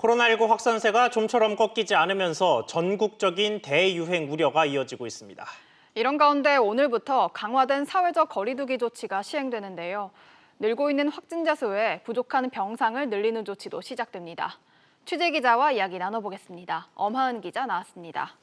코로나19 확산세가 좀처럼 꺾이지 않으면서 전국적인 대유행 우려가 이어지고 있습니다. 이런 가운데 오늘부터 강화된 사회적 거리두기 조치가 시행되는데요. 늘고 있는 확진자 수에 부족한 병상을 늘리는 조치도 시작됩니다. 취재 기자와 이야기 나눠보겠습니다. 엄하은 기자 나왔습니다.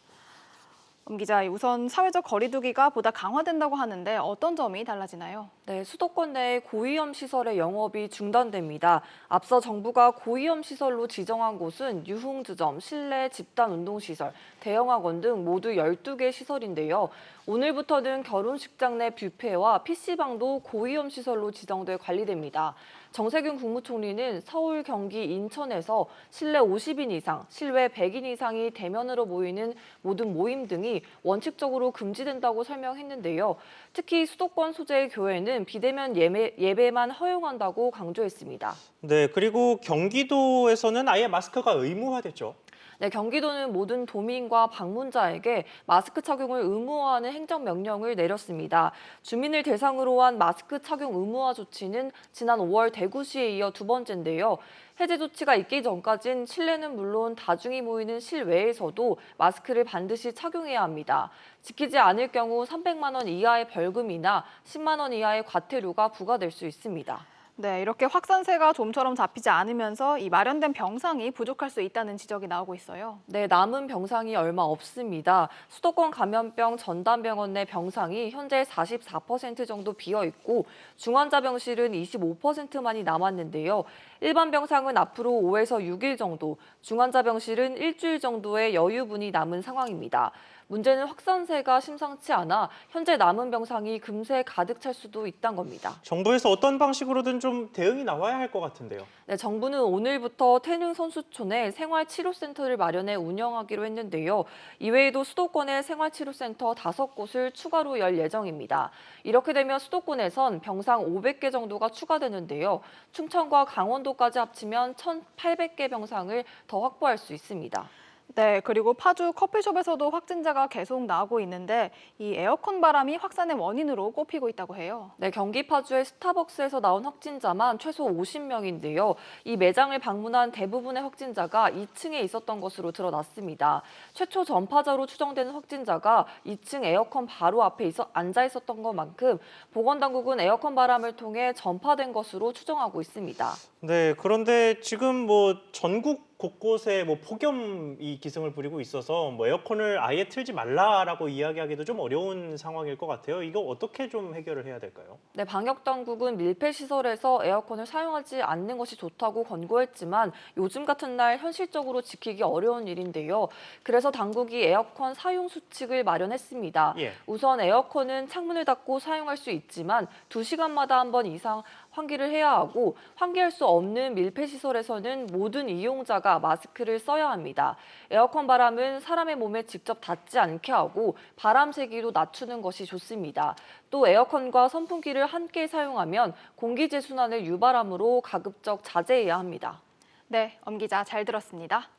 기자, 우선 사회적 거리두기가 보다 강화된다고 하는데 어떤 점이 달라지나요? 네, 수도권 내 고위험 시설의 영업이 중단됩니다. 앞서 정부가 고위험 시설로 지정한 곳은 유흥주점, 실내 집단 운동시설, 대형학원 등 모두 12개 시설인데요. 오늘부터는 결혼식장 내 뷔페와 PC방도 고위험 시설로 지정돼 관리됩니다. 정세균 국무총리는 서울, 경기, 인천에서 실내 50인 이상, 실외 100인 이상이 대면으로 모이는 모든 모임 등이 원칙적으로 금지된다고 설명했는데요. 특히 수도권 소재의 교회는 비대면 예배만 허용한다고 강조했습니다. 네, 그리고 경기도에서는 아예 마스크가 의무화됐죠. 네, 경기도는 모든 도민과 방문자에게 마스크 착용을 의무화하는 행정명령을 내렸습니다. 주민을 대상으로 한 마스크 착용 의무화 조치는 지난 5월 대구시에 이어 두 번째인데요. 해제 조치가 있기 전까진 실내는 물론 다중이 모이는 실외에서도 마스크를 반드시 착용해야 합니다. 지키지 않을 경우 300만 원 이하의 벌금이나 10만 원 이하의 과태료가 부과될 수 있습니다. 네, 이렇게 확산세가 좀처럼 잡히지 않으면서 이 마련된 병상이 부족할 수 있다는 지적이 나오고 있어요. 네, 남은 병상이 얼마 없습니다. 수도권 감염병 전담병원 내 병상이 현재 44% 정도 비어 있고 중환자 병실은 25%만이 남았는데요. 일반 병상은 앞으로 5에서 6일 정도, 중환자 병실은 일주일 정도의 여유분이 남은 상황입니다. 문제는 확산세가 심상치 않아 현재 남은 병상이 금세 가득 찰 수도 있다는 겁니다. 정부에서 어떤 방식으로든 좀 대응이 나와야 할 것 같은데요. 네, 정부는 오늘부터 태릉선수촌에 생활치료센터를 마련해 운영하기로 했는데요. 이외에도 수도권에 생활치료센터 5곳을 추가로 열 예정입니다. 이렇게 되면 수도권에선 병상 500개 정도가 추가되는데요. 충청과 강원도까지 합치면 1,800개 병상을 더 확보할 수 있습니다. 네, 그리고 파주 커피숍에서도 확진자가 계속 나오고 있는데 이 에어컨 바람이 확산의 원인으로 꼽히고 있다고 해요. 네, 경기 파주의 스타벅스에서 나온 확진자만 최소 50명인데요. 이 매장을 방문한 대부분의 확진자가 2층에 있었던 것으로 드러났습니다. 최초 전파자로 추정되는 확진자가 2층 에어컨 바로 앞에 앉아 있었던 것만큼 보건당국은 에어컨 바람을 통해 전파된 것으로 추정하고 있습니다. 네, 그런데 지금 전국 곳곳에 폭염이 기승을 부리고 있어서 에어컨을 아예 틀지 말라라고 이야기하기도 좀 어려운 상황일 것 같아요. 이거 어떻게 좀 해결을 해야 될까요? 네, 방역당국은 밀폐시설에서 에어컨을 사용하지 않는 것이 좋다고 권고했지만 요즘 같은 날 현실적으로 지키기 어려운 일인데요. 그래서 당국이 에어컨 사용 수칙을 마련했습니다. 예. 우선 에어컨은 창문을 닫고 사용할 수 있지만 2시간마다 한 번 이상 환기를 해야 하고 환기할 수 없는 밀폐시설에서는 모든 이용자가 마스크를 써야 합니다. 에어컨 바람은 사람의 몸에 직접 닿지 않게 하고 바람 세기도 낮추는 것이 좋습니다. 또 에어컨과 선풍기를 함께 사용하면 공기재순환을 유발하므로 가급적 자제해야 합니다. 네, 엄 기자 잘 들었습니다.